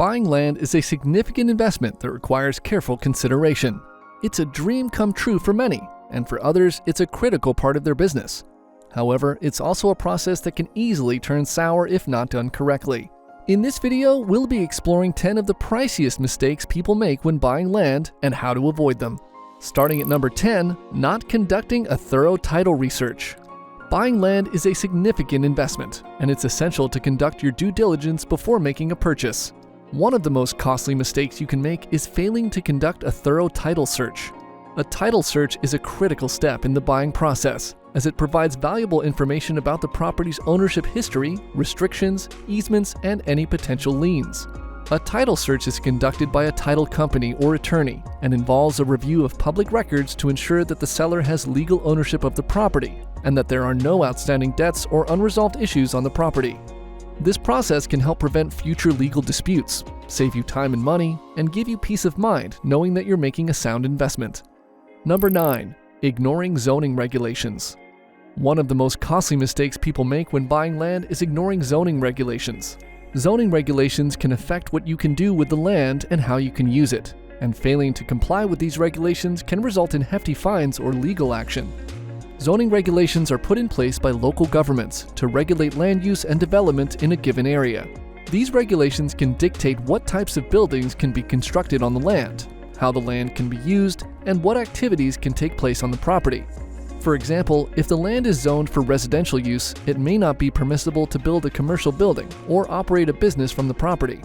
Buying land is a significant investment that requires careful consideration. It's a dream come true for many, and for others, it's a critical part of their business. However, it's also a process that can easily turn sour if not done correctly. In this video, we'll be exploring 10 of the priciest mistakes people make when buying land and how to avoid them. Starting at number 10, not conducting a thorough title research. Buying land is a significant investment, and it's essential to conduct your due diligence before making a purchase. One of the most costly mistakes you can make is failing to conduct a thorough title search. A title search is a critical step in the buying process, as it provides valuable information about the property's ownership history, restrictions, easements, and any potential liens. A title search is conducted by a title company or attorney and involves a review of public records to ensure that the seller has legal ownership of the property and that there are no outstanding debts or unresolved issues on the property. This process can help prevent future legal disputes, save you time and money, and give you peace of mind knowing that you're making a sound investment. Number 9. Ignoring zoning regulations. One of the most costly mistakes people make when buying land is ignoring zoning regulations. Zoning regulations can affect what you can do with the land and how you can use it, and failing to comply with these regulations can result in hefty fines or legal action. Zoning regulations are put in place by local governments to regulate land use and development in a given area. These regulations can dictate what types of buildings can be constructed on the land, how the land can be used, and what activities can take place on the property. For example, if the land is zoned for residential use, it may not be permissible to build a commercial building or operate a business from the property.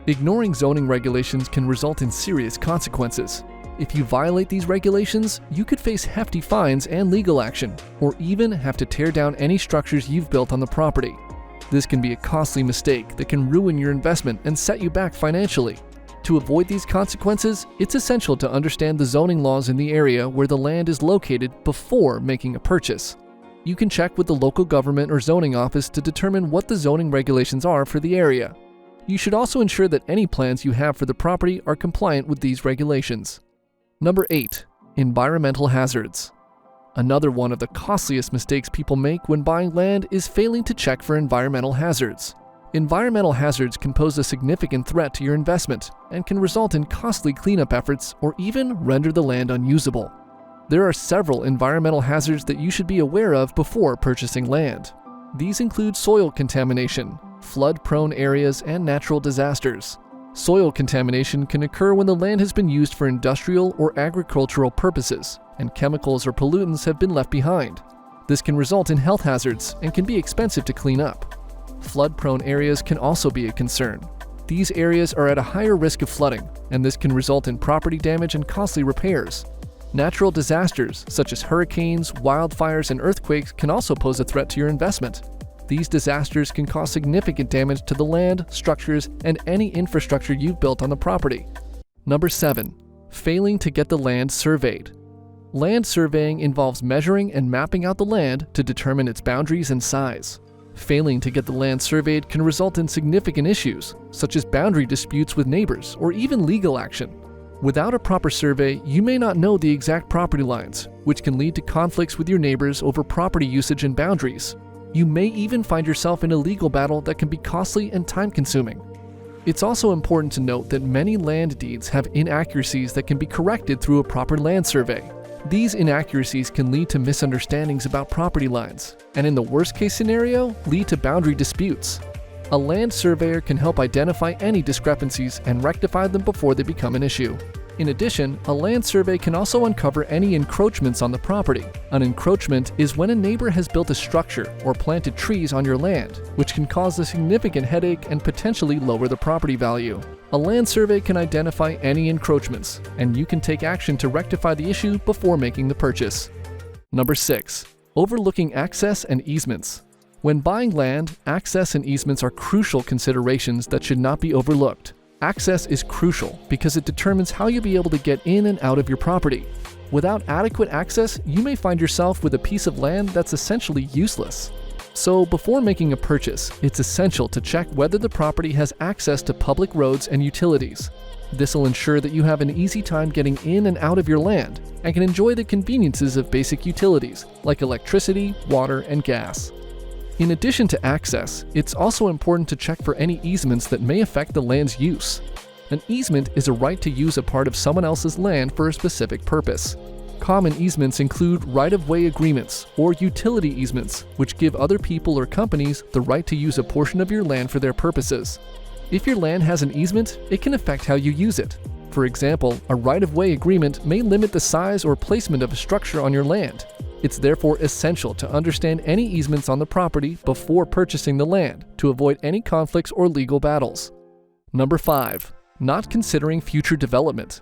Ignoring zoning regulations can result in serious consequences. If you violate these regulations, you could face hefty fines and legal action, or even have to tear down any structures you've built on the property. This can be a costly mistake that can ruin your investment and set you back financially. To avoid these consequences, it's essential to understand the zoning laws in the area where the land is located before making a purchase. You can check with the local government or zoning office to determine what the zoning regulations are for the area. You should also ensure that any plans you have for the property are compliant with these regulations. Number 8. Environmental hazards. Another one of the costliest mistakes people make when buying land is failing to check for environmental hazards. Environmental hazards can pose a significant threat to your investment and can result in costly cleanup efforts or even render the land unusable. There are several environmental hazards that you should be aware of before purchasing land. These include soil contamination, flood-prone areas, and natural disasters. Soil contamination can occur when the land has been used for industrial or agricultural purposes, and chemicals or pollutants have been left behind. This can result in health hazards and can be expensive to clean up. Flood-prone areas can also be a concern. These areas are at a higher risk of flooding, and this can result in property damage and costly repairs. Natural disasters, such as hurricanes, wildfires, and earthquakes, can also pose a threat to your investment. These disasters can cause significant damage to the land, structures, and any infrastructure you've built on the property. Number 7. Failing to get the land surveyed. Land surveying involves measuring and mapping out the land to determine its boundaries and size. Failing to get the land surveyed can result in significant issues, such as boundary disputes with neighbors or even legal action. Without a proper survey, you may not know the exact property lines, which can lead to conflicts with your neighbors over property usage and boundaries. You may even find yourself in a legal battle that can be costly and time-consuming. It's also important to note that many land deeds have inaccuracies that can be corrected through a proper land survey. These inaccuracies can lead to misunderstandings about property lines, and in the worst-case scenario, lead to boundary disputes. A land surveyor can help identify any discrepancies and rectify them before they become an issue. In addition, a land survey can also uncover any encroachments on the property. An encroachment is when a neighbor has built a structure or planted trees on your land, which can cause a significant headache and potentially lower the property value. A land survey can identify any encroachments, and you can take action to rectify the issue before making the purchase. Number 6. Overlooking access and easements. When buying land, access and easements are crucial considerations that should not be overlooked. Access is crucial because it determines how you'll be able to get in and out of your property. Without adequate access, you may find yourself with a piece of land that's essentially useless. So before making a purchase, it's essential to check whether the property has access to public roads and utilities. This will ensure that you have an easy time getting in and out of your land and can enjoy the conveniences of basic utilities like electricity, water, and gas. In addition to access, it's also important to check for any easements that may affect the land's use. An easement is a right to use a part of someone else's land for a specific purpose. Common easements include right-of-way agreements or utility easements, which give other people or companies the right to use a portion of your land for their purposes. If your land has an easement, it can affect how you use it. For example, a right-of-way agreement may limit the size or placement of a structure on your land. It's therefore essential to understand any easements on the property before purchasing the land to avoid any conflicts or legal battles. Number 5. Not considering future development.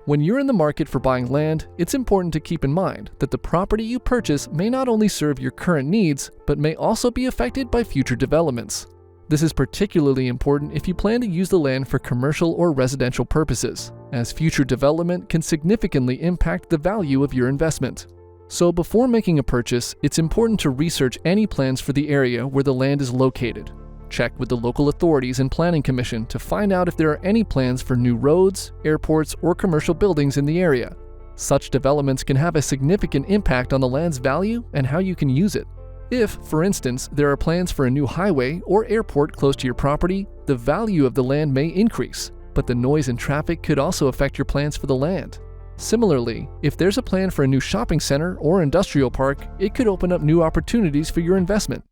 When you're in the market for buying land, it's important to keep in mind that the property you purchase may not only serve your current needs, but may also be affected by future developments. This is particularly important if you plan to use the land for commercial or residential purposes, as future development can significantly impact the value of your investment. So before making a purchase, it's important to research any plans for the area where the land is located. Check with the local authorities and planning commission to find out if there are any plans for new roads, airports, or commercial buildings in the area. Such developments can have a significant impact on the land's value and how you can use it. If, for instance, there are plans for a new highway or airport close to your property, the value of the land may increase, but the noise and traffic could also affect your plans for the land. Similarly, if there's a plan for a new shopping center or industrial park, it could open up new opportunities for your investment.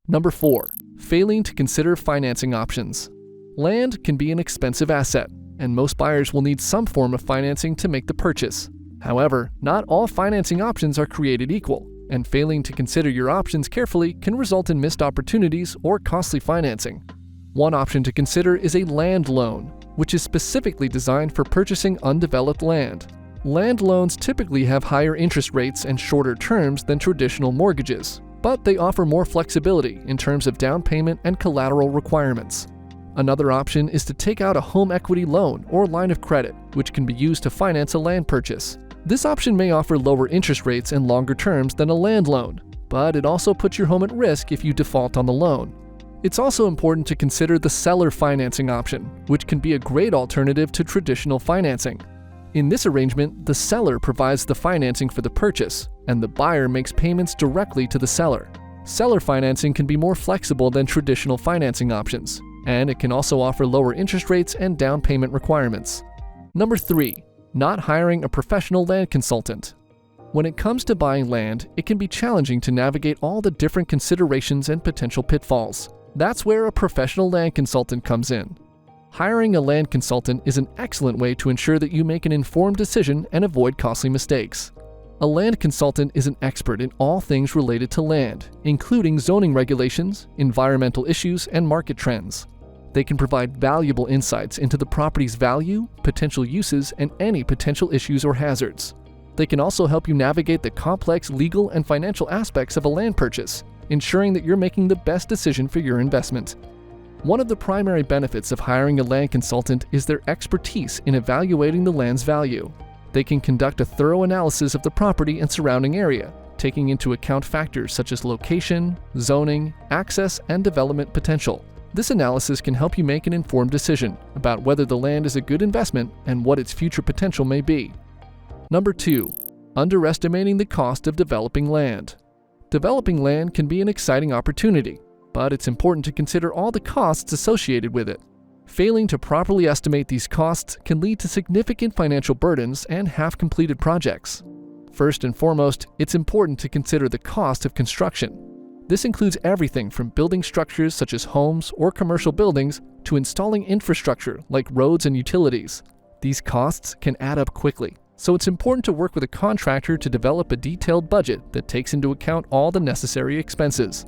Number 4. Failing to consider financing options. Land can be an expensive asset, and most buyers will need some form of financing to make the purchase. However, not all financing options are created equal, and failing to consider your options carefully can result in missed opportunities or costly financing. One option to consider is a land loan, which is specifically designed for purchasing undeveloped land. Land loans typically have higher interest rates and shorter terms than traditional mortgages, but they offer more flexibility in terms of down payment and collateral requirements. Another option is to take out a home equity loan or line of credit, which can be used to finance a land purchase. This option may offer lower interest rates and longer terms than a land loan, but it also puts your home at risk if you default on the loan. It's also important to consider the seller financing option, which can be a great alternative to traditional financing. In this arrangement, the seller provides the financing for the purchase, and the buyer makes payments directly to the seller. Seller financing can be more flexible than traditional financing options, and it can also offer lower interest rates and down payment requirements. Number 3. Not hiring a professional land consultant. When it comes to buying land, it can be challenging to navigate all the different considerations and potential pitfalls. That's where a professional land consultant comes in. Hiring a land consultant is an excellent way to ensure that you make an informed decision and avoid costly mistakes. A land consultant is an expert in all things related to land, including zoning regulations, environmental issues, and market trends. They can provide valuable insights into the property's value, potential uses, and any potential issues or hazards. They can also help you navigate the complex legal and financial aspects of a land purchase, ensuring that you're making the best decision for your investment. One of the primary benefits of hiring a land consultant is their expertise in evaluating the land's value. They can conduct a thorough analysis of the property and surrounding area, taking into account factors such as location, zoning, access, and development potential. This analysis can help you make an informed decision about whether the land is a good investment and what its future potential may be. Number 2. Underestimating the cost of developing land. Developing land can be an exciting opportunity, but it's important to consider all the costs associated with it. Failing to properly estimate these costs can lead to significant financial burdens and half-completed projects. First and foremost, it's important to consider the cost of construction. This includes everything from building structures such as homes or commercial buildings to installing infrastructure like roads and utilities. These costs can add up quickly, so it's important to work with a contractor to develop a detailed budget that takes into account all the necessary expenses.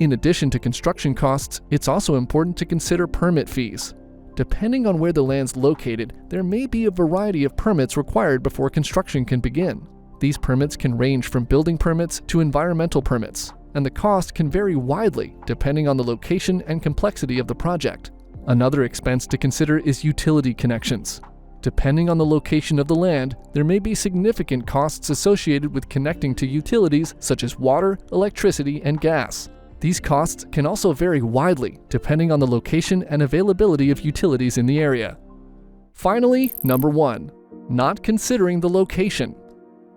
In addition to construction costs, it's also important to consider permit fees. Depending on where the land's located, there may be a variety of permits required before construction can begin. These permits can range from building permits to environmental permits, and the cost can vary widely depending on the location and complexity of the project. Another expense to consider is utility connections. Depending on the location of the land, there may be significant costs associated with connecting to utilities such as water, electricity, and gas. These costs can also vary widely depending on the location and availability of utilities in the area. Finally, number 1. Not considering the location.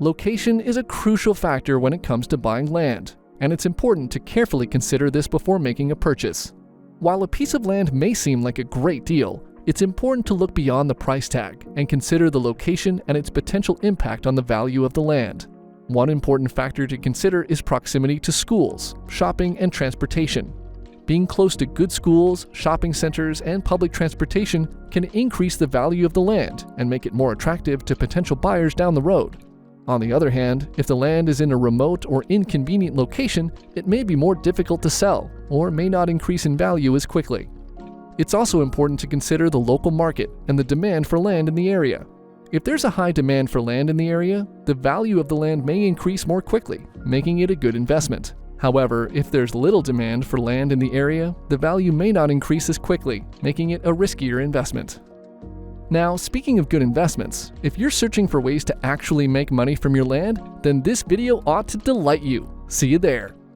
Location is a crucial factor when it comes to buying land. and it's important to carefully consider this before making a purchase. While a piece of land may seem like a great deal, it's important to look beyond the price tag and consider the location and its potential impact on the value of the land. One important factor to consider is proximity to schools, shopping, and transportation. Being close to good schools, shopping centers, and public transportation can increase the value of the land and make it more attractive to potential buyers down the road. On the other hand, if the land is in a remote or inconvenient location, it may be more difficult to sell or may not increase in value as quickly. It's also important to consider the local market and the demand for land in the area. If there's a high demand for land in the area, the value of the land may increase more quickly, making it a good investment. However, if there's little demand for land in the area, the value may not increase as quickly, making it a riskier investment. Now, speaking of good investments, if you're searching for ways to actually make money from your land, then this video ought to delight you. See you there.